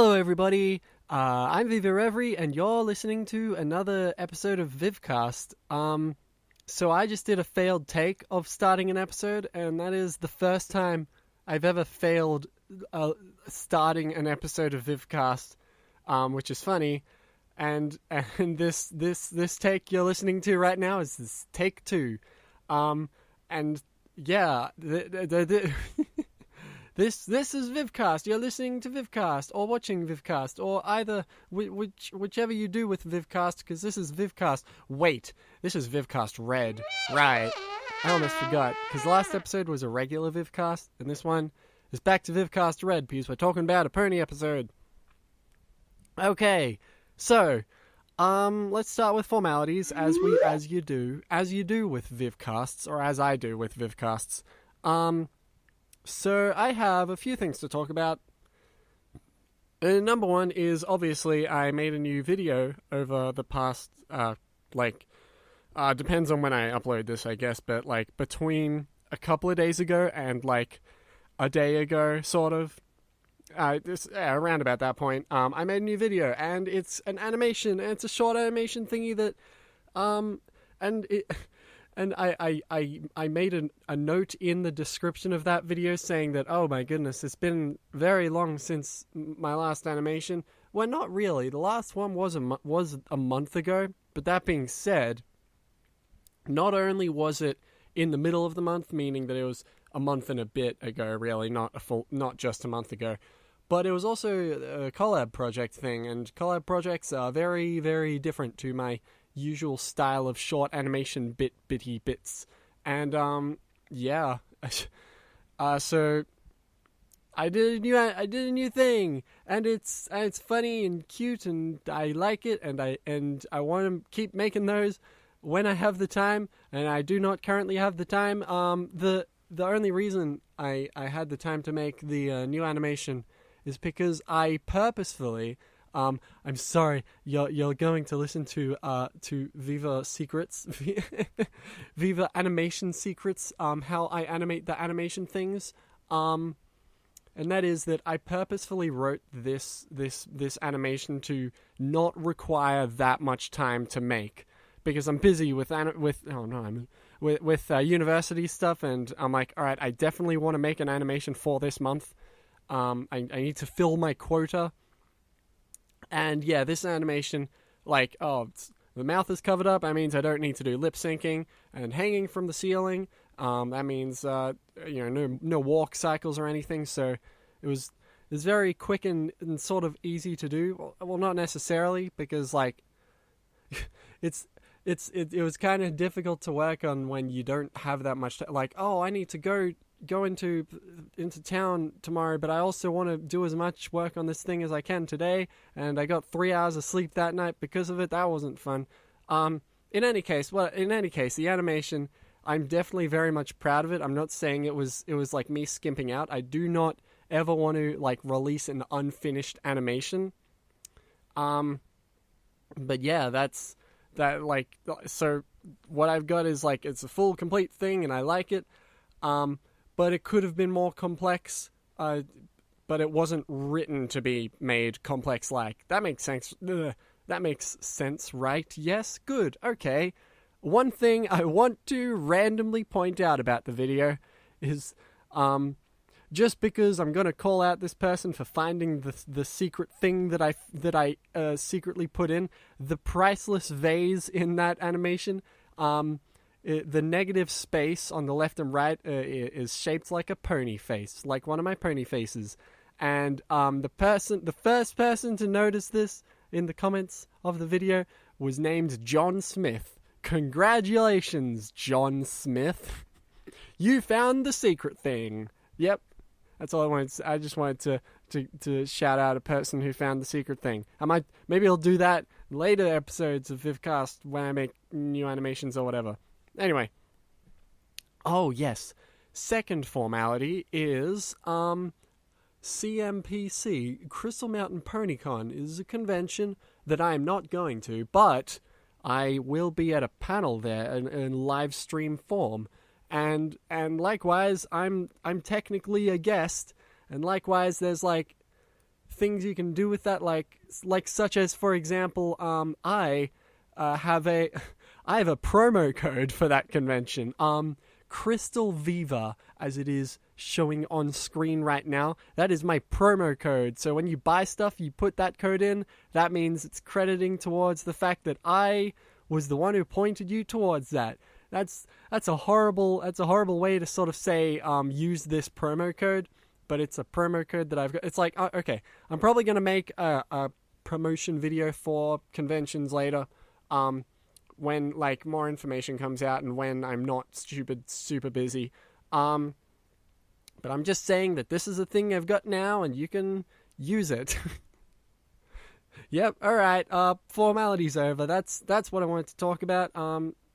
Hello, everybody. I'm Viva Reverie, and you're listening to another episode of Vivcast. So I just did a failed take of starting an episode, and that is the first time I've ever failed starting an episode of Vivcast, which is funny. And this take you're listening to right now is this take 2. And yeah, This is Vivcast. You're listening to Vivcast or watching Vivcast or either whichever you do with Vivcast, because this is Vivcast. Wait, this is Vivcast Red. Right. I almost forgot, because the last episode was a regular Vivcast, and this one is back to Vivcast Red because we're talking about a pony episode. Okay, so let's start with formalities as you do with Vivcasts, or as I do with Vivcasts. So I have a few things to talk about. Number one is, obviously, I made a new video over the past, depends on when I upload this, I guess, but, between a couple of days ago and, a day ago, sort of, around about that point, I made a new video, and it's an animation, and it's a short animation thingy that, And I made a note in the description of that video saying that, oh my goodness, it's been very long since my last animation. Well, not really. The last one was a month ago. But that being said, not only was it in the middle of the month, meaning that it was a month and a bit ago, really, not just a month ago, but it was also a collab project thing, and collab projects are very, very different to my usual style of short animation bitty bits. And yeah. So I did a new thing, and it's funny and cute, and I like it, and I want to keep making those when I have the time, and I do not currently have the time. The only reason I had the time to make the new animation is because I purposefully, I'm sorry, you're going to listen to Viva secrets, Viva animation secrets, how I animate the animation things, and that is that I purposefully wrote this animation to not require that much time to make, because I'm busy with university stuff, and I'm like, all right, I definitely want to make an animation for this month. I need to fill my quota. And yeah, this animation, the mouth is covered up. That means I don't need to do lip syncing and hanging from the ceiling. That means no walk cycles or anything. So it's very quick and sort of easy to do. Well, not necessarily, because it was kind of difficult to work on when you don't have that much time. I need to go into town tomorrow, but I also want to do as much work on this thing as I can today, and I got 3 hours of sleep that night because of it. That wasn't fun. In any case, the animation, I'm definitely very much proud of it. I'm not saying it was like me skimping out. I do not ever want to release an unfinished animation. But yeah, that's that. So what I've got is it's a full complete thing, and I like it. But it could have been more complex, but it wasn't written to be made complex. That makes sense. That makes sense, right? Yes? Good. Okay. One thing I want to randomly point out about the video is, just because I'm going to call out this person for finding the secret thing that I secretly put in, the priceless vase in that animation, the negative space on the left and right is shaped like a pony face, like one of my pony faces. And the first person to notice this in the comments of the video was named John Smith. Congratulations, John Smith. You found the secret thing. Yep. That's all I wanted. I just wanted to shout out a person who found the secret thing. Maybe I'll do that later episodes of Vivcast when I make new animations or whatever. Anyway. Oh, yes. Second formality is, CMPC, Crystal Mountain PonyCon, is a convention that I am not going to, but I will be at a panel there in live stream form. And likewise, I'm technically a guest, and likewise there's things you can do with that, like such as, for example, I have a promo code for that convention. Crystal Viva, as it is showing on screen right now. That is my promo code. So when you buy stuff, you put that code in. That means it's crediting towards the fact that I was the one who pointed you towards that. That's a horrible way to sort of say use this promo code, but it's a promo code that I've got. It's like, okay, I'm probably gonna make a promotion video for conventions later. When like more information comes out and when I'm not super busy. But I'm just saying that this is a thing I've got now and you can use it. Yep, alright, formality's over. That's what I wanted to talk about.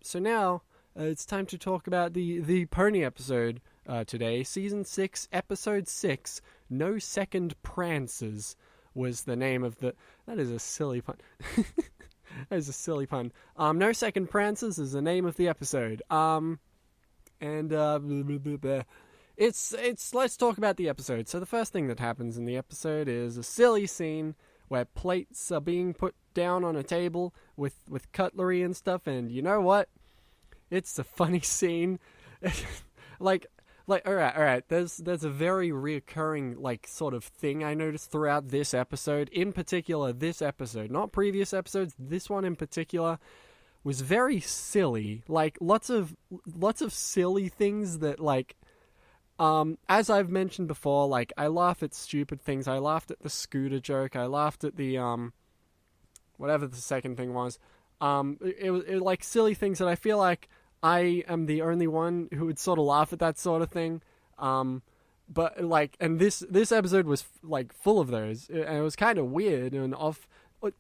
So now, it's time to talk about the pony episode today. Season 6, Episode 6, No Second Prances was the name of the... That is a silly pun. That is a silly pun. No Second Prances is the name of the episode. Let's talk about the episode. So the first thing that happens in the episode is a silly scene where plates are being put down on a table with cutlery and stuff, and you know what? It's a funny scene. like all right. There's a very reoccurring like sort of thing I noticed throughout this episode. In particular, this episode, not previous episodes. This one in particular was very silly. Like lots of silly things that like. As I've mentioned before, like I laugh at stupid things. I laughed at the scooter joke. I laughed at the whatever the second thing was. It was like silly things that I feel like I am the only one who would sort of laugh at that sort of thing. But like, and this episode was like full of those, and it was kind of weird and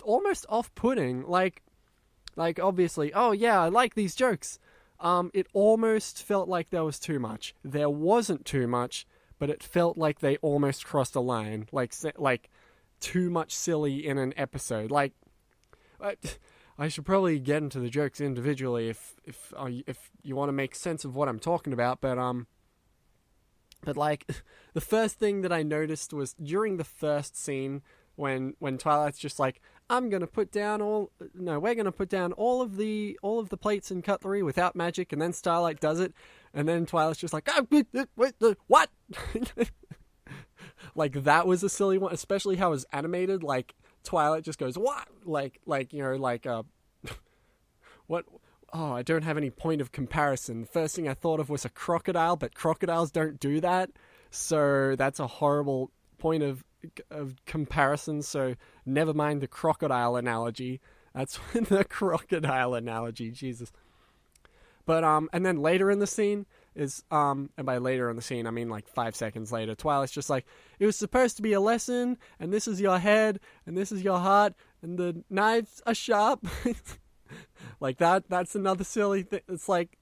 almost off-putting. Like obviously, oh yeah, I like these jokes. It almost felt like there was too much. There wasn't too much, but it felt like they almost crossed a line. Like too much silly in an episode. Like, I should probably get into the jokes individually if you want to make sense of what I'm talking about. But like, the first thing that I noticed was during the first scene when Twilight's just like, we're gonna put down all of the plates and cutlery without magic, and then Starlight does it, and then Twilight's just like, what? Like that was a silly one, especially how it was animated. Like Twilight just goes, what? Like what? Oh, I don't have any point of comparison. The first thing I thought of was a crocodile, but crocodiles don't do that, so that's a horrible point of comparison. So never mind the crocodile analogy. That's the crocodile analogy, Jesus. But and then later in the scene is and by later in the scene I mean like 5 seconds later, Twilight's just like, it was supposed to be a lesson, and this is your head, and this is your heart, and the knives are sharp. Like that's another silly thing. It's like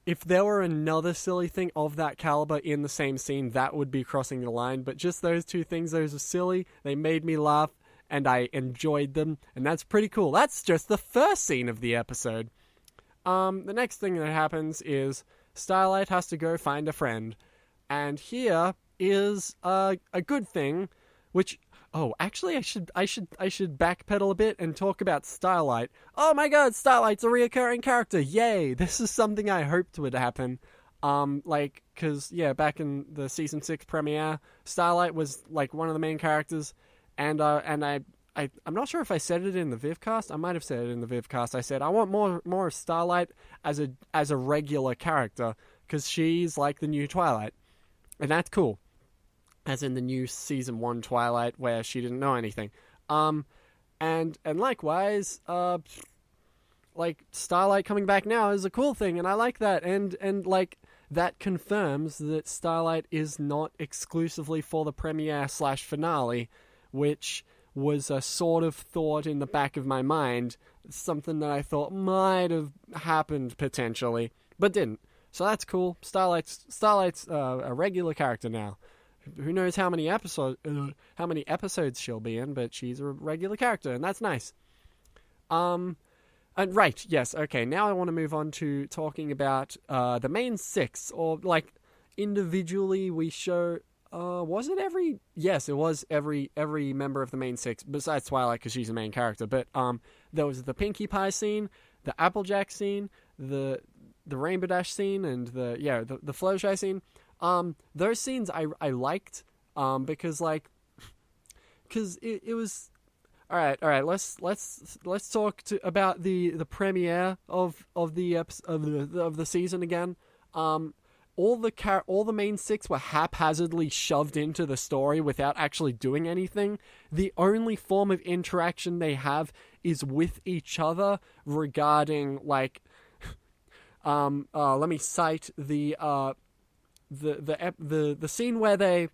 if there were another silly thing of that caliber in the same scene, that would be crossing the line. But just those two things, those are silly. They made me laugh, and I enjoyed them, and that's pretty cool. That's just the first scene of the episode. The next thing that happens is Starlight has to go find a friend, and here is a good thing, which... Oh, actually, I should backpedal a bit and talk about Starlight. Oh my god, Starlight's a reoccurring character! Yay! This is something I hoped would happen. Cause yeah, back in the season 6 premiere, Starlight was like one of the main characters, and I'm not sure if I said it in the Vivcast. I might have said it in the Vivcast. I said I want more of Starlight as a regular character, because she's like the new Twilight, and that's cool. As in the new season 1 Twilight, where she didn't know anything. And likewise, like Starlight coming back now is a cool thing, and I like that. And like that confirms that Starlight is not exclusively for the premiere/finale, which was a sort of thought in the back of my mind, something that I thought might have happened potentially, but didn't. So that's cool. Starlight's a regular character now. Who knows how many episodes she'll be in, but she's a regular character, and that's nice. And right, yes, okay, now I want to move on to talking about the main 6, or like individually we show Was it every? Yes, it was every member of the main six besides Twilight because she's the main character. But there was the Pinkie Pie scene, the Applejack scene, the Rainbow Dash scene, and the Fluttershy scene. Those scenes I liked because it was all right. Let's talk about the premiere of the season again. All the main six were haphazardly shoved into the story without actually doing anything. The only form of interaction they have is with each other regarding let me cite the scene where they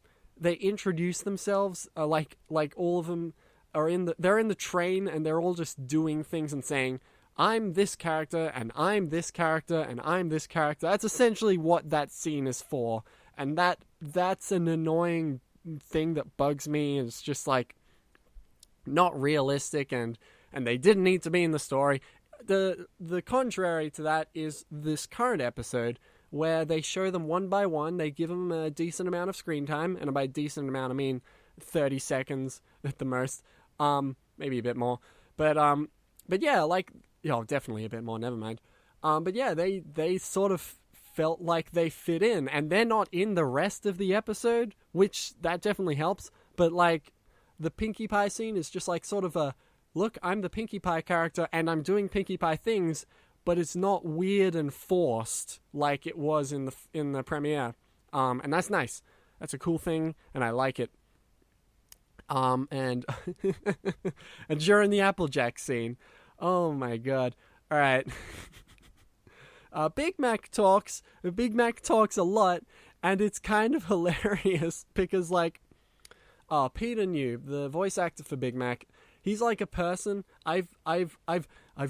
introduce themselves. Like all of them they're in the train and they're all just doing things and saying, I'm this character, and I'm this character, and I'm this character. That's essentially what that scene is for. And that's an annoying thing that bugs me. It's just not realistic, and they didn't need to be in the story. The contrary to that is this current episode, where they show them one by one. They give them a decent amount of screen time, and by decent amount I mean 30 seconds at the most. Maybe a bit more. But yeah, definitely a bit more, never mind. But yeah, they sort of felt like they fit in, and they're not in the rest of the episode, which that definitely helps. But the Pinkie Pie scene is just sort of a, look, I'm the Pinkie Pie character, and I'm doing Pinkie Pie things, but it's not weird and forced like it was in the premiere. And that's nice. That's a cool thing, and I like it. And and during the Applejack scene, oh my god. Alright. Big Mac talks a lot, and it's kind of hilarious because Peter New, the voice actor for Big Mac, he's like a person. I've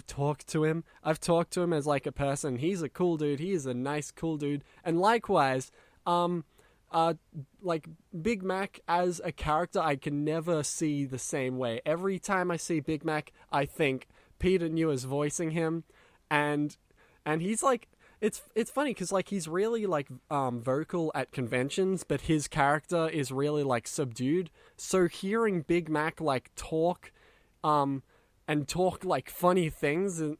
talked to him. I've talked to him as a person. He's a cool dude. He is a nice, cool dude. And likewise, Big Mac as a character, I can never see the same way. Every time I see Big Mac, I think Peter New is voicing him, and he's it's funny because he's really vocal at conventions, but his character is really subdued. So hearing Big Mac talk, and talk funny things, and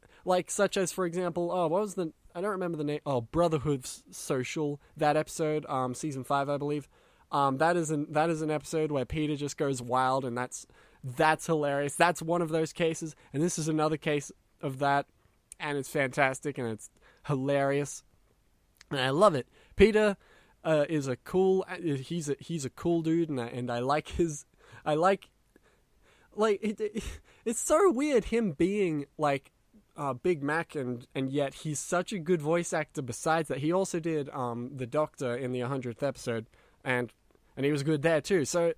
such as, for example, I don't remember the name. Oh, Brotherhood's Social, that episode, season 5, I believe. That is an episode where Peter just goes wild, and that's hilarious. That's one of those cases, and this is another case of that, and it's fantastic, and it's hilarious, and I love it. Peter is a cool. He's a cool dude, and I like his. It's so weird him being Big Mac, and yet he's such a good voice actor. Besides that, he also did the Doctor in the 100th episode, and he was good there too. So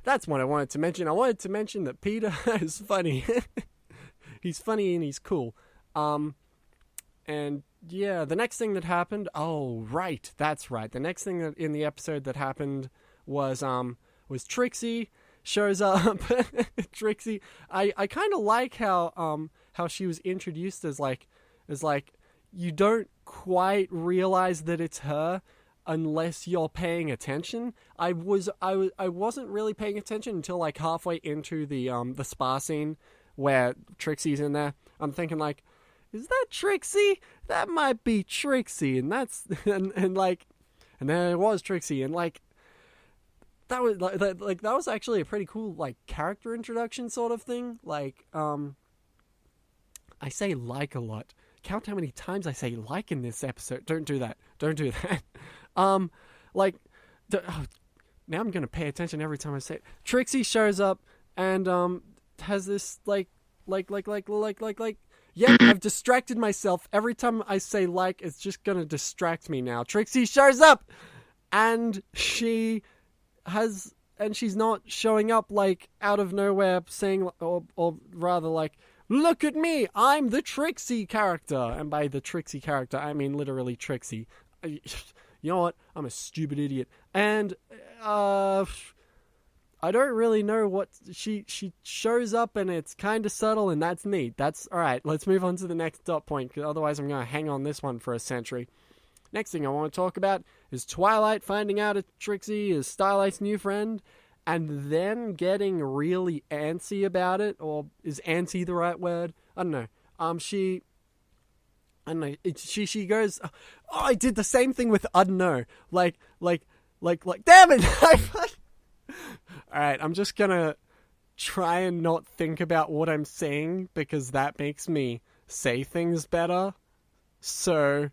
that's what I wanted to mention. I wanted to mention that Peter is funny. He's funny and he's cool. And yeah, the next thing that happened. Oh, right, that's right. The next thing that in the episode that happened was Trixie shows up. Trixie, I kind of like how she was introduced as you don't quite realize that it's her unless you're paying attention. I wasn't really paying attention until halfway into the spa scene where Trixie's in there. I'm thinking is that Trixie? That might be Trixie, and that's and then it was Trixie, and that was that was actually a pretty cool character introduction sort of thing. I say a lot. Count how many times I say in this episode. Don't do that. Now I'm gonna pay attention every time I say it. Trixie shows up and has this yeah, I've distracted myself. Every time I say it's just gonna distract me now. Trixie shows up, and she's not showing up out of nowhere saying, or rather look at me, I'm the Trixie character. And by the Trixie character, I mean literally Trixie. You know what? I'm a stupid idiot. And I don't really know what she shows up, and it's kind of subtle, and that's neat. That's all right. Let's move on to the next dot point, because otherwise I'm going to hang on this one for a century. Next thing I want to talk about is Twilight finding out that Trixie is Starlight's new friend, and then getting really antsy about it. Or is antsy the right word? I don't know. She goes, oh, I did the same thing with I don't know. Like, damn it! Alright, I'm just gonna try and not think about what I'm saying, because that makes me say things better. So,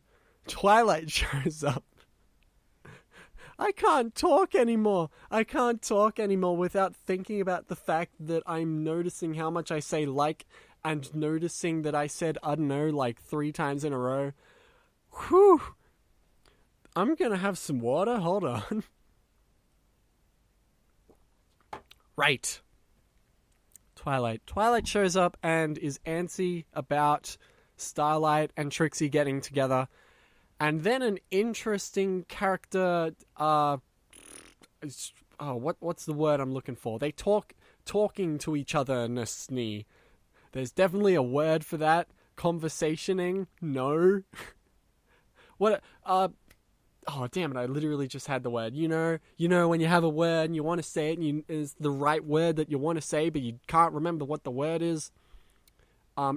Twilight shows up. I can't talk anymore without thinking about the fact that I'm noticing how much I say like, and noticing that I said I don't know like 3 times in a row. Whew. I'm gonna have some water. Hold on. Right. Twilight shows up and is antsy about Starlight and Trixie getting together. And then an interesting character, what's the word I'm looking for? They talking to each other. There's definitely a word for that. Conversationing? No. What? Oh, damn it, I literally just had the word. You know when you have a word and you want to say it and it's the right word that you want to say, but you can't remember what the word is.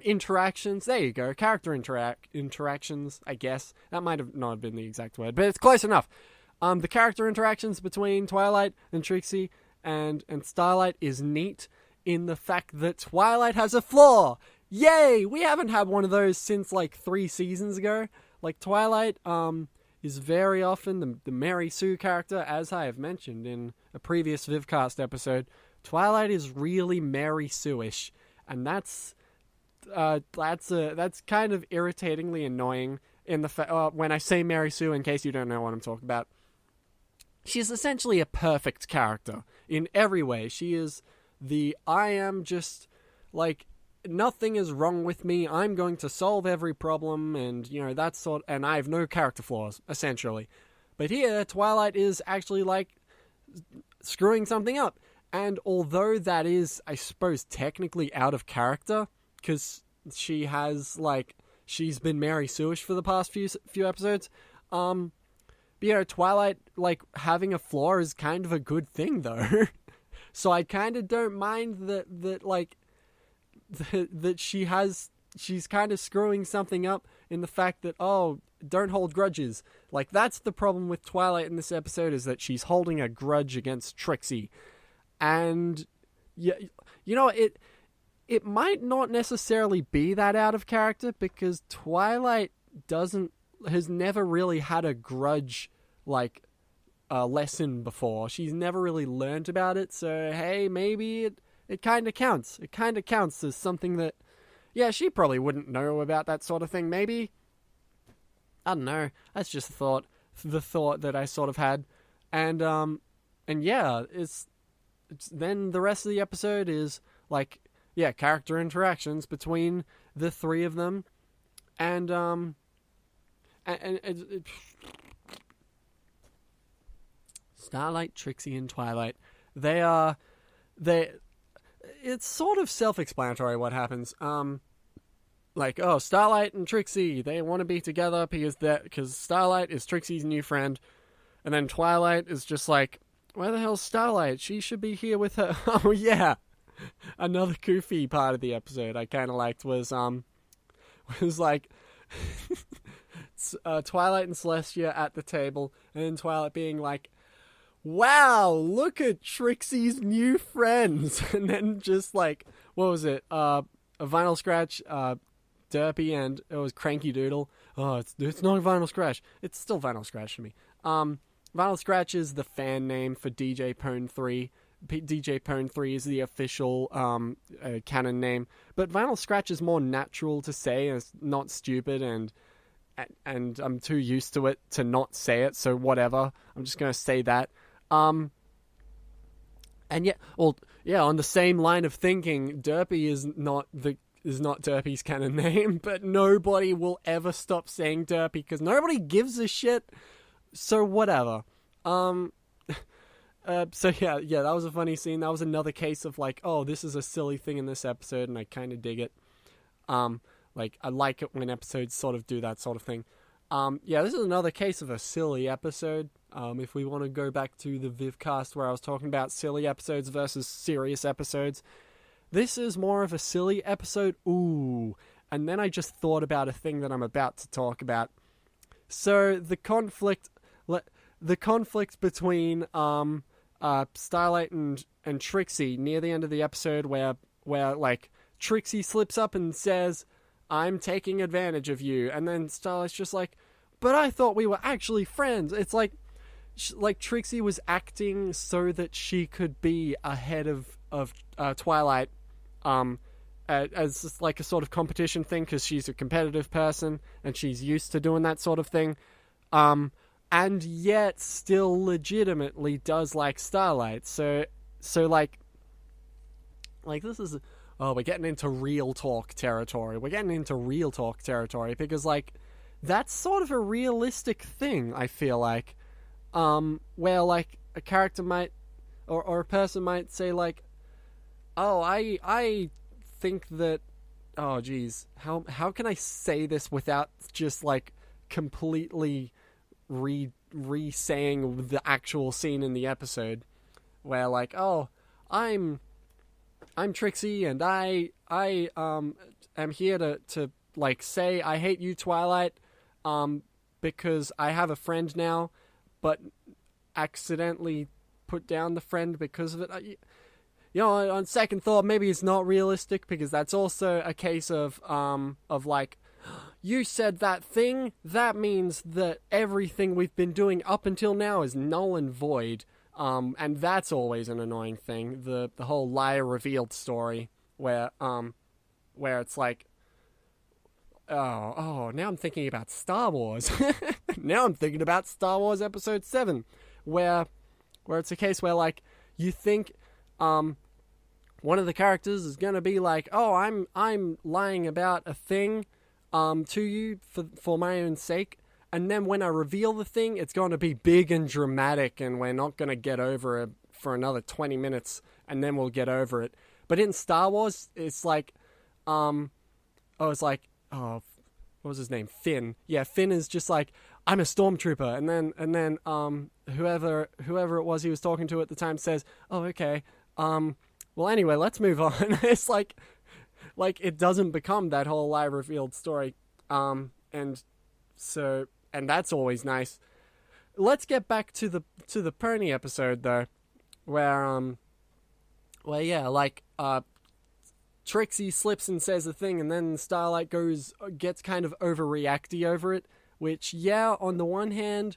Interactions, there you go. Character interactions, I guess. That might have not been the exact word, but it's close enough. The character interactions between Twilight and Trixie and Starlight is neat in the fact that Twilight has a flaw. Yay! We haven't had one of those since like 3 seasons ago. Like, Twilight, is very often the Mary Sue character, as I have mentioned in a previous Vivcast episode. Twilight is really Mary Sue-ish, and that's kind of irritatingly annoying in the when I say Mary Sue, in case you don't know what I'm talking about. She's essentially a perfect character in every way. She is I am just like, nothing is wrong with me. I'm going to solve every problem, and and I have no character flaws, essentially. But here, Twilight is actually like screwing something up. And although that is, I suppose, technically out of character, because she's been Mary Sue-ish for the past few episodes, Twilight, like, having a flaw is kind of a good thing, though. So I kind of don't mind that she's kind of screwing something up in the fact that, don't hold grudges. Like, that's the problem with Twilight in this episode, is that she's holding a grudge against Trixie. And, it might not necessarily be that out of character, because Twilight has never really had a grudge, lesson before. She's never really learned about it, so, hey, maybe it kind of counts. It kind of counts as something that, she probably wouldn't know about that sort of thing, maybe. I don't know. That's just the thought that I sort of had. And it's then the rest of the episode is, character interactions between the 3 of them. And Starlight, Trixie, and Twilight, it's sort of self-explanatory what happens. Starlight and Trixie, they want to be together because Starlight is Trixie's new friend. And then Twilight is just like, where the hell's Starlight? She should be here with her. Oh, yeah. Another goofy part of the episode I kind of liked was Twilight and Celestia at the table, and then Twilight being like, wow, look at Trixie's new friends. And then just what was it? A Vinyl Scratch, Derpy, and it was Cranky Doodle. Oh, it's not a Vinyl Scratch. It's still Vinyl Scratch to me. Vinyl Scratch is the fan name for DJ Pwn 3. DJ Pwn 3 is the official canon name. But Vinyl Scratch is more natural to say, and it's not stupid, and I'm too used to it to not say it, so whatever. I'm just going to say that. On the same line of thinking, Derpy is not Derpy's canon name, but nobody will ever stop saying Derpy because nobody gives a shit. So whatever. That was a funny scene. That was another case of this is a silly thing in this episode, and I kind of dig it. I like it when episodes sort of do that sort of thing. Yeah, this is another case of a silly episode. If we want to go back to the Vivcast where I was talking about silly episodes versus serious episodes, this is more of a silly episode. Ooh. And then I just thought about a thing that I'm about to talk about. So the conflict between Starlight and Trixie near the end of the episode where like Trixie slips up and says, "I'm taking advantage of you," and then Starlight's just like, "But I thought we were actually friends." It's like Trixie was acting so that she could be ahead of Twilight, as just like a sort of competition thing, because she's a competitive person and she's used to doing that sort of thing, and yet still legitimately does like Starlight. So like this is, we're getting into real talk territory. Because like that's sort of a realistic thing, I feel like, where like a character might or a person might say like, "Oh, I think that, oh geez, how can I say this without just like completely re-saying the actual scene in the episode, where like, oh, I'm Trixie and I am here to like say I hate you, Twilight, because I have a friend now, but accidentally put down the friend because of it." You know, on second thought, maybe it's not realistic, because that's also a case of like, you said that thing, that means that everything we've been doing up until now is null and void. And that's always an annoying thing. The whole liar revealed story, where it's like, now I'm thinking about Star Wars. Now I'm thinking about Star Wars Episode 7, where it's a case where like you think one of the characters is gonna be like, "Oh, I'm lying about a thing to you for my own sake," and then when I reveal the thing, it's going to be big and dramatic, and we're not going to get over it for another 20 minutes, and then we'll get over it. But in Star Wars, it's like, what was his name? Finn. Yeah, Finn is just like, "I'm a stormtrooper," and then whoever it was he was talking to at the time says, "Oh, okay. Well, anyway, let's move on." It's like it doesn't become that whole lie revealed story, and that's always nice. Let's get back to the Pony episode though, where Trixie slips and says a thing, and then Starlight gets kind of overreacty over it. Which, yeah, on the one hand,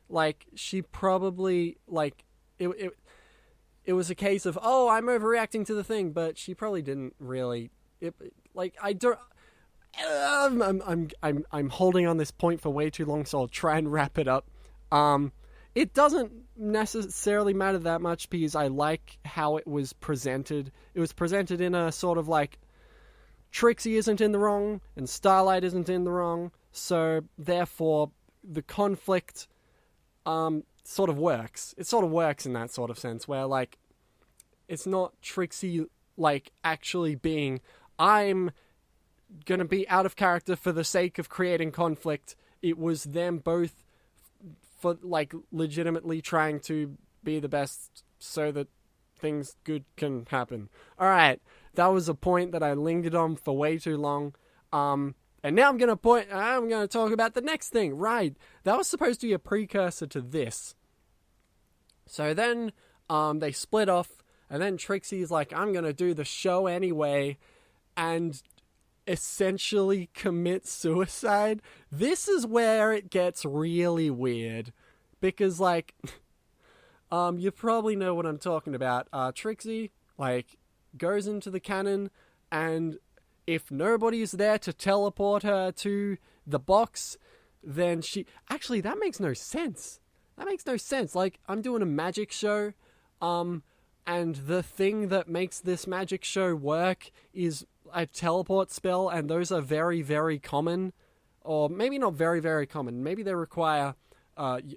like she probably like it was a case of, "Oh, I'm overreacting to the thing," but she probably didn't really. I'm holding on this point for way too long, so I'll try and wrap it up. It doesn't necessarily matter that much, because I like how it was presented. It was presented in a sort of like, Trixie isn't in the wrong and Starlight isn't in the wrong, so therefore the conflict sort of works. It sort of works in that sort of sense, where like it's not Trixie like actually being, "I'm gonna be out of character for the sake of creating conflict." It was them both for like legitimately trying to be the best so that things good can happen. Alright, that was a point that I lingered on for way too long. And now I'm gonna talk about the next thing. Right, that was supposed to be a precursor to this. So then they split off, and then Trixie's like, "I'm gonna do the show anyway," and essentially commit suicide. This is where it gets really weird, because like you probably know what I'm talking about. Trixie like goes into the cannon, and if nobody's there to teleport her to the box, then actually, that makes no sense. Like, I'm doing a magic show, and the thing that makes this magic show work is a teleport spell, and those are very, very common. Or maybe not very, very common. Maybe they require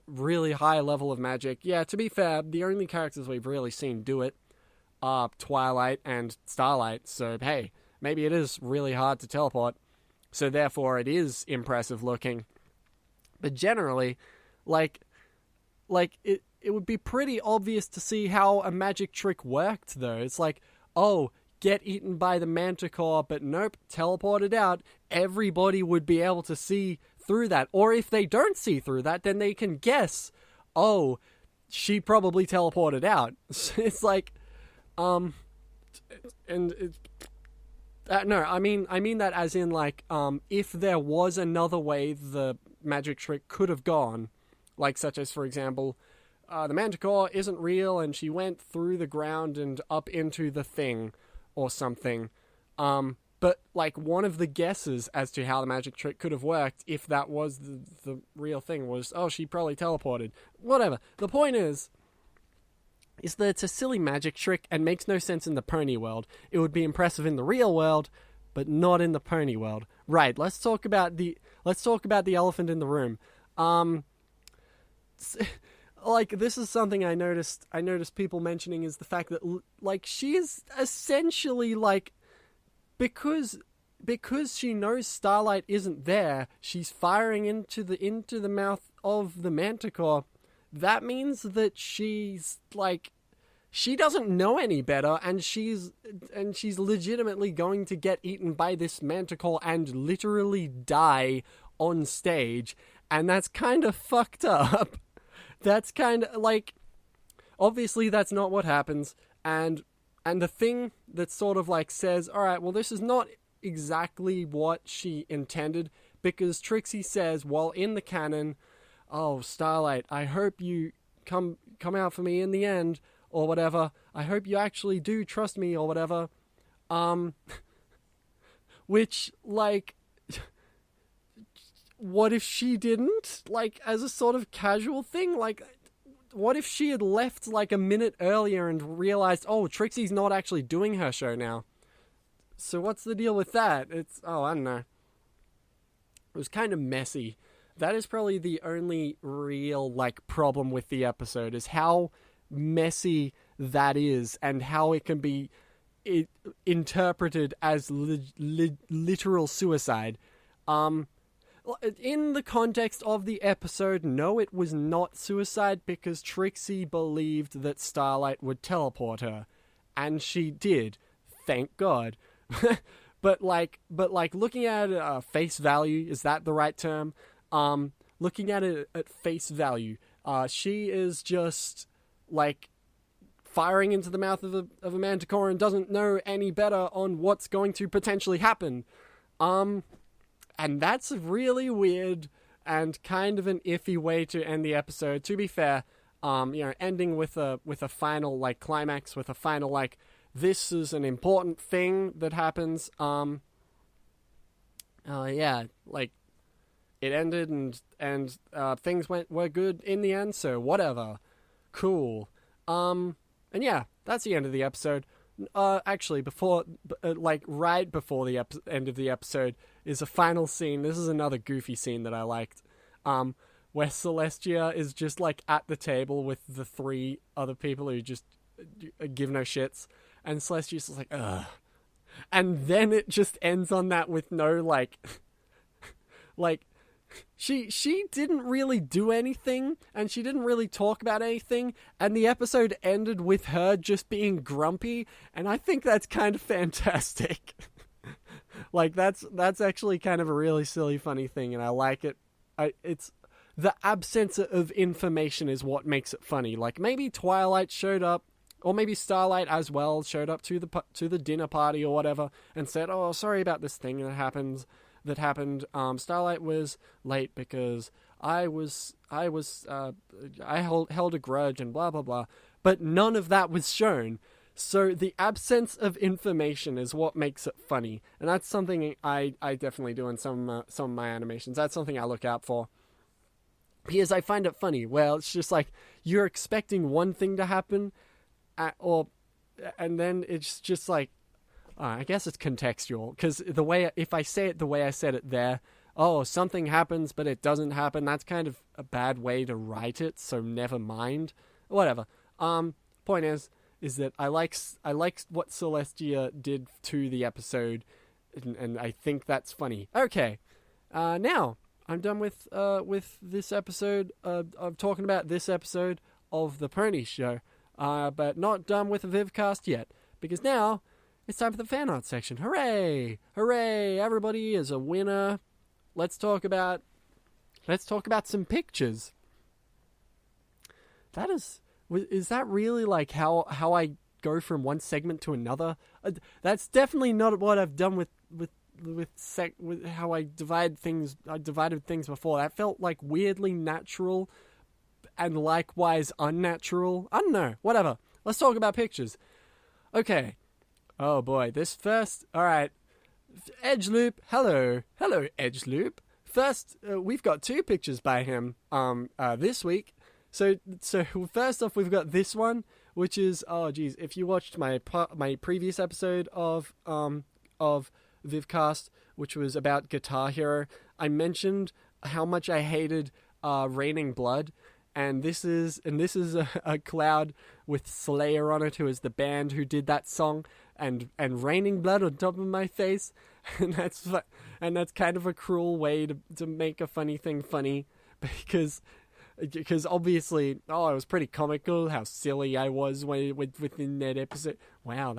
really high level of magic. Yeah, to be fair, the only characters we've really seen do it are Twilight and Starlight, so hey, maybe it is really hard to teleport, so therefore it is impressive looking. But generally, like it would be pretty obvious to see how a magic trick worked, though. It's like, oh, get eaten by the manticore, but nope, teleported out. Everybody would be able to see through that. Or if they don't see through that, then they can guess, oh, she probably teleported out. It's like, and it's, no, I mean that as in, like, if there was another way the magic trick could have gone, like such as, for example, the manticore isn't real and she went through the ground and up into the thing or something. But, like, one of the guesses as to how the magic trick could have worked, if that was the real thing, was, oh, she probably teleported. Whatever. The point is that it's a silly magic trick and makes no sense in the pony world. It would be impressive in the real world, but not in the pony world. Right, let's talk about the elephant in the room. Like, this is something I noticed people mentioning, is the fact that, like, she is essentially, like, because she knows Starlight isn't there, she's firing into the mouth of the manticore. That means that she's, like, she doesn't know any better, and she's legitimately going to get eaten by this manticore and literally die on stage, and that's kind of fucked up. That's kind of, like, obviously that's not what happens, and the thing that sort of, like, says, alright, well, this is not exactly what she intended, because Trixie says, while in the canon, oh, Starlight, I hope you come out for me in the end, or whatever. I hope you actually do trust me, or whatever. Which, like, what if she didn't? Like, as a sort of casual thing? Like, what if she had left, like, a minute earlier and realized, oh, Trixie's not actually doing her show now? So what's the deal with that? It's, oh, I don't know. It was kind of messy. That is probably the only real, like, problem with the episode, is how messy that is and how it can be interpreted as literal suicide. In the context of the episode, no, it was not suicide, because Trixie believed that Starlight would teleport her, and she did. Thank God. But looking at it face value, is that the right term? Looking at it at face value, she is just, like, firing into the mouth of a manticore and doesn't know any better on what's going to potentially happen. And that's really weird and kind of an iffy way to end the episode. To be fair, ending with a final, like, climax, with a final, like, this is an important thing that happens. Yeah, like, it ended and things were good in the end, so whatever. Cool. And yeah, that's the end of the episode. Actually, right before the end of the episode is a final scene. This is another goofy scene that I liked, where Celestia is just, like, at the table with the three other people who just give no shits, and Celestia's just like, ugh. And then it just ends on that with no, like, she didn't really do anything, and she didn't really talk about anything, and the episode ended with her just being grumpy, and I think that's kind of fantastic. Like, that's actually kind of a really silly, funny thing, and I like it. It's the absence of information is what makes it funny. Like, maybe Twilight showed up, or maybe Starlight as well showed up to the dinner party or whatever, and said, "Oh, sorry about this thing that happened. Starlight was late because I held a grudge and blah blah blah." But none of that was shown. So the absence of information is what makes it funny, and that's something I definitely do in some of my animations. That's something I look out for, because I find it funny. Well, it's just like you're expecting one thing to happen, and then it's just like, I guess it's contextual, because if I say it the way I said it there, oh, something happens but it doesn't happen, that's kind of a bad way to write it, so never mind. Whatever. Point is that I like what Celestia did to the episode, and I think that's funny. Okay, now I'm done with this episode of talking about this episode of the Pony Show. But not done with the Vivcast yet, because now it's time for the fan art section. Hooray! Hooray! Everybody is a winner. Let's talk about some pictures. Is that really like how I go from one segment to another? That's definitely not what I've done with how I divide things. I divided things before. That felt like weirdly natural and likewise unnatural. I don't know. Whatever. Let's talk about pictures. Okay. Oh boy. This first. All right. Edgeloop. Hello, Edgeloop. First, we've got 2 pictures by him. This week. So first off, we've got this one, which is, oh geez, if you watched my previous episode of Vivcast, which was about Guitar Hero, I mentioned how much I hated Raining Blood, and this is a cloud with Slayer on it, who is the band who did that song, and Raining Blood on top of my face, and that's kind of a cruel way to make a funny thing funny, because obviously, it was pretty comical how silly I was within that episode. Wow,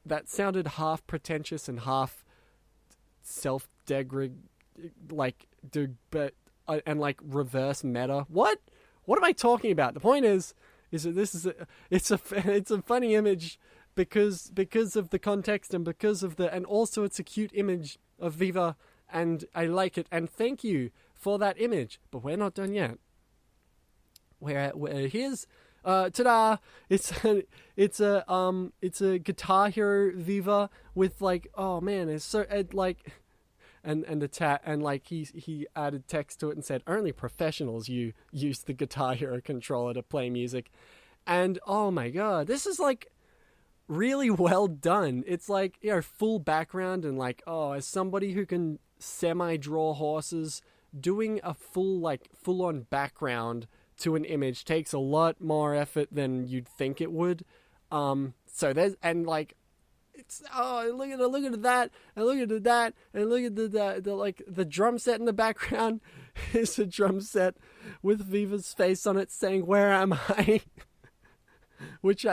that sounded half pretentious and half self-degrading, and like reverse meta. What am I talking about? The point is that this is it's a funny image because of the context and and also it's a cute image of Viva, and I like it, and thank you for that image. But we're not done yet. Here's ta-da! It's a Guitar Hero Viva with like, oh man, it's so like, and like he added text to it and said only professionals use the Guitar Hero controller to play music, and oh my god, this is like really well done. It's like, full background, and like, as somebody who can semi-draw horses, doing a full-on background to an image takes a lot more effort than you'd think it would. So there's, and like, it's, look at that, and look at that, and look at the drum set in the background is a drum set with Viva's face on it saying, "Where am I?" Which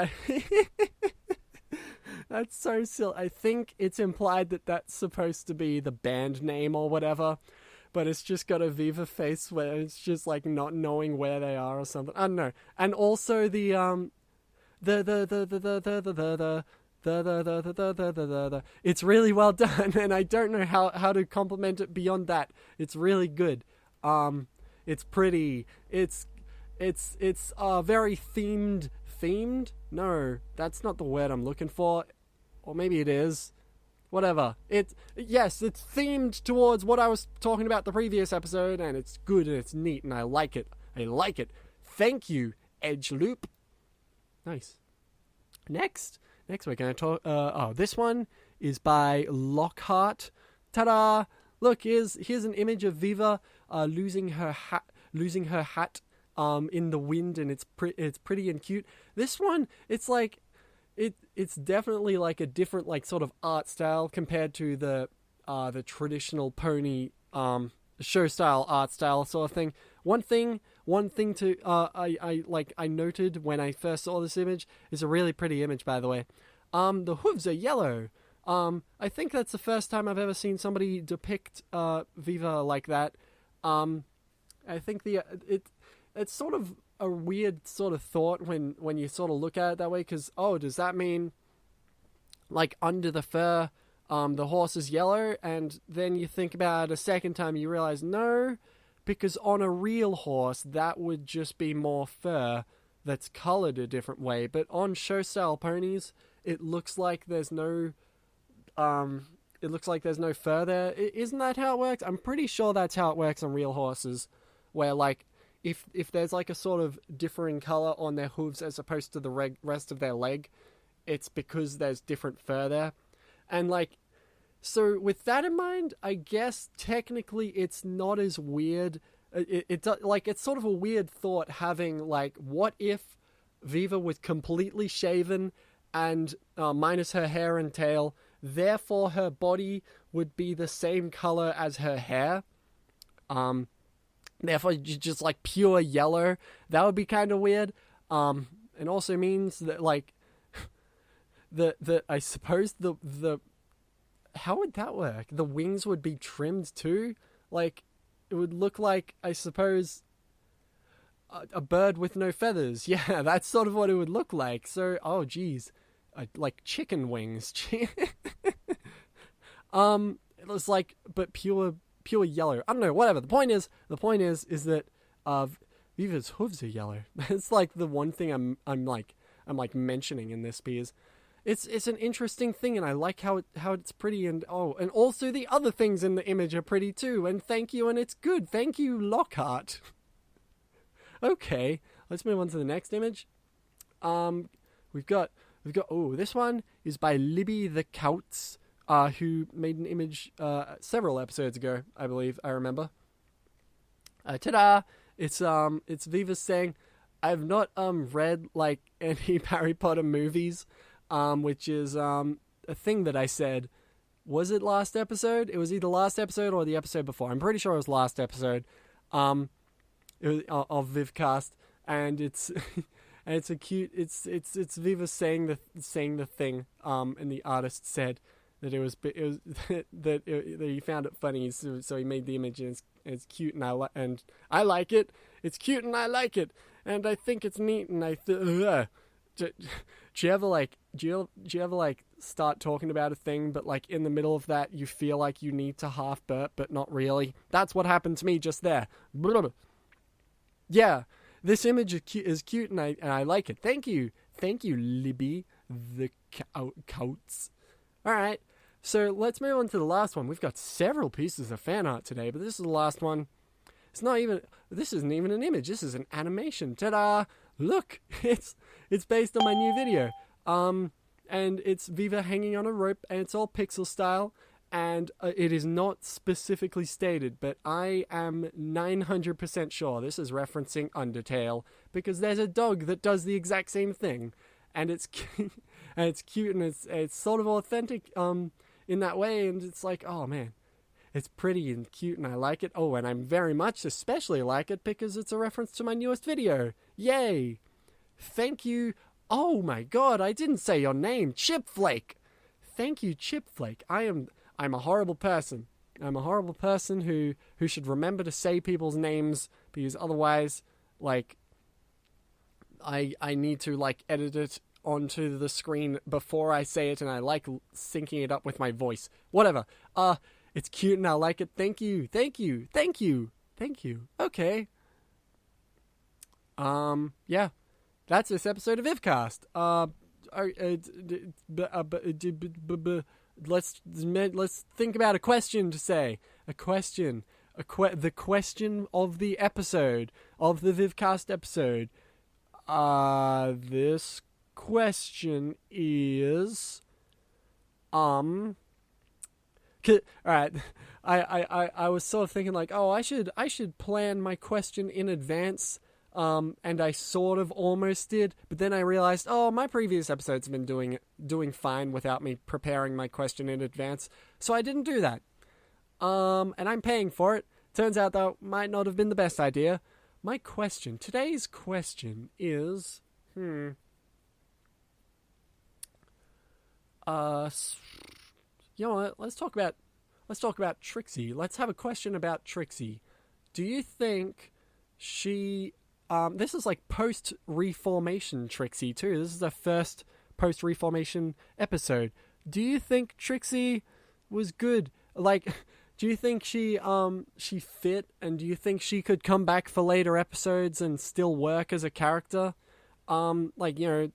that's so silly. I think it's implied that that's supposed to be the band name or whatever, but it's just got a Viva face where it's just like not knowing where they are or something. I don't know. And also it's really well done, and I don't know how to compliment it beyond that. It's really good. It's pretty. It's very themed. Themed? No, that's not the word I'm looking for. Or maybe it is. Whatever. It's themed towards what I was talking about the previous episode, and it's good and it's neat, and I like it. Thank you, Edgeloop. Nice. Next we're going to talk. This one is by Lockhart. Ta-da! Look, here's an image of Viva losing her hat in the wind, and it's pretty and cute. This one, it's like it's definitely like a different like sort of art style compared to the traditional pony show style art style sort of thing. One thing to I noted when I first saw this image, is a really pretty image, by the way. The hooves are yellow. I think that's the first time I've ever seen somebody depict Viva like that. I think it's sort of a weird sort of thought when you sort of look at it that way, because does that mean like under the fur the horse is yellow? And then you think about it a second time, you realize no, because on a real horse that would just be more fur that's colored a different way, but on show style ponies it looks like there's no fur there. Isn't that how it works? I'm pretty sure that's how it works on real horses, where like if there's like a sort of differing color on their hooves as opposed to the rest of their leg, it's because there's different fur there. And like, so with that in mind, I guess technically it's not as weird. It's sort of a weird thought having like, what if Viva was completely shaven and minus her hair and tail, therefore her body would be the same color as her hair. Therefore, just like pure yellow, that would be kind of weird. It also means that like I suppose the how would that work? The wings would be trimmed too. Like it would look like, I suppose, a bird with no feathers. Yeah, that's sort of what it would look like. So, oh geez, like chicken wings. It was like, but pure yellow. I don't know. Whatever. The point is that Viva's hooves are yellow. It's like the one thing I'm mentioning in this because it's an interesting thing, and I like how it's pretty, and also the other things in the image are pretty too. And thank you, and it's good. Thank you, Lockhart. Okay, let's move on to the next image. We've got this one is by Libby the Couts, who made an image several episodes ago, I believe. I remember. Ta-da! It's Viva saying, "I've not read like any Harry Potter movies," which is a thing that I said. Was it last episode? It was either last episode or the episode before. I'm pretty sure it was last episode. It was, of Vivcast, and it's and it's a cute. It's Viva saying the thing. And the artist said that that he found it funny, so he made the image, and it's cute, and I like it. It's cute, and I like it, and I think it's neat, and do you ever start talking about a thing, but like in the middle of that you feel like you need to half burp, but not really? That's what happened to me just there. Yeah, this image is cute, and I like it. Thank you, Libby the Couts. All right. So let's move on to the last one. We've got several pieces of fan art today, but this is the last one. This isn't even an image. This is an animation. Ta-da! Look, it's based on my new video. And it's Viva hanging on a rope, and it's all pixel style, and it is not specifically stated, but I am 900% sure this is referencing Undertale, because there's a dog that does the exact same thing, and it's cute, and it's sort of authentic, in that way, and it's like, oh man, it's pretty and cute, and I like it. Oh, and I'm very much especially like it because it's a reference to my newest video. Yay! Thank you. Oh my god, I didn't say your name. Chipflake. Thank you, Chipflake. I'm a horrible person. I'm a horrible person who should remember to say people's names, because otherwise, like, I need to like edit it onto the screen before I say it, and I like syncing it up with my voice. Whatever. It's cute and I like it. Thank you. Okay. Yeah. That's this episode of Vivcast. Let's think about a question to say. The question of the episode, of the Vivcast episode. This question is, all right. I was sort of thinking like, oh, I should plan my question in advance. And I sort of almost did, but then I realized, oh, my previous episodes have been doing fine without me preparing my question in advance, so I didn't do that. And I'm paying for it. Turns out that might not have been the best idea. Today's question is, you know what? Let's talk about Trixie. Let's have a question about Trixie. Do you think she? This is like post-reformation Trixie too. This is the first post-reformation episode. Do you think Trixie was good? Like, do you think she fit? And do you think she could come back for later episodes and still work as a character? Like, you know,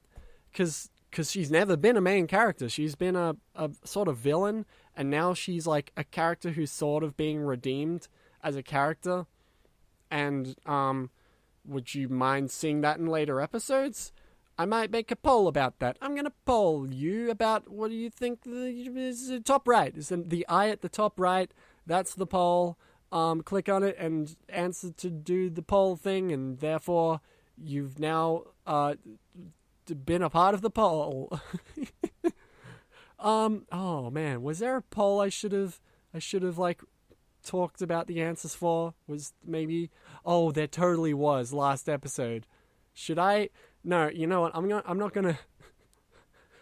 because she's never been a main character. She's been a sort of villain, and now she's like a character who's sort of being redeemed as a character. And would you mind seeing that in later episodes? I might make a poll about that. I'm going to poll you about what do you think is the top right. Is the eye at the top right? That's the poll. Click on it and answer to do the poll thing, and therefore you've now been a part of the poll. Oh man, was there a poll I should have like talked about the answers for? Was maybe... Oh, there totally was last episode. Should I... No, you know what? I'm not gonna...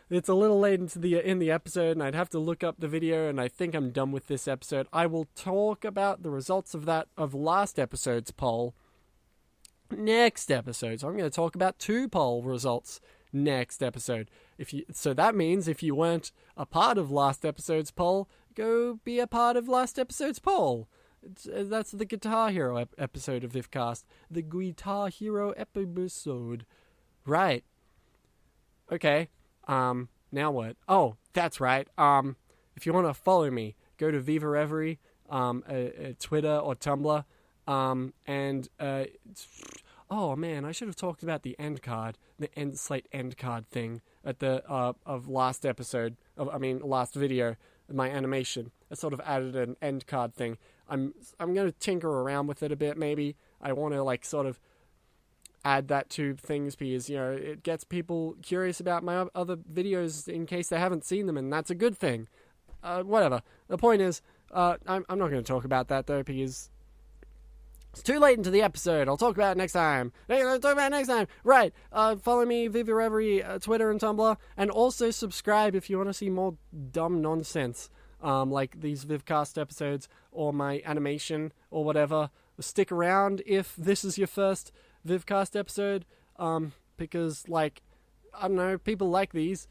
It's a little late in the episode, and I'd have to look up the video, and I think I'm done with this episode. I will talk about the results of last episode's poll next episode. So I'm going to talk about 2 poll results next episode. So that means if you weren't a part of last episode's poll, go be a part of last episode's poll. That's the Guitar Hero episode of Vivcast. The Guitar Hero episode. Right. Okay. Now what? Oh, that's right. If you want to follow me, go to Viva Reverie, Twitter or Tumblr, oh man, I should have talked about the end card, the slate end card thing at the of last episode. Last video, my animation. I sort of added an end card thing. I'm gonna tinker around with it a bit. Maybe I want to sort of add that to things because it gets people curious about my other videos in case they haven't seen them, and that's a good thing. Whatever. The point is, I'm not going to talk about that though because it's too late into the episode. I'll talk about it next time. Right. Follow me, Viva Reverie, Twitter and Tumblr, and also subscribe if you want to see more dumb nonsense, like these Vivcast episodes or my animation or whatever. Stick around if this is your first Vivcast episode, because I don't know, people like these.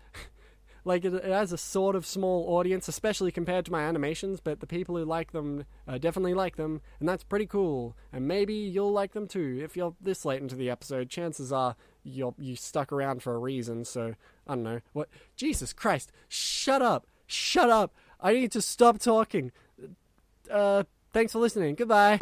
It has a sort of small audience, especially compared to my animations, but the people who like them definitely like them, and that's pretty cool. And maybe you'll like them too. If you're this late into the episode, chances are you stuck around for a reason, so I don't know. What? Jesus Christ, shut up, I need to stop talking. Thanks for listening, goodbye.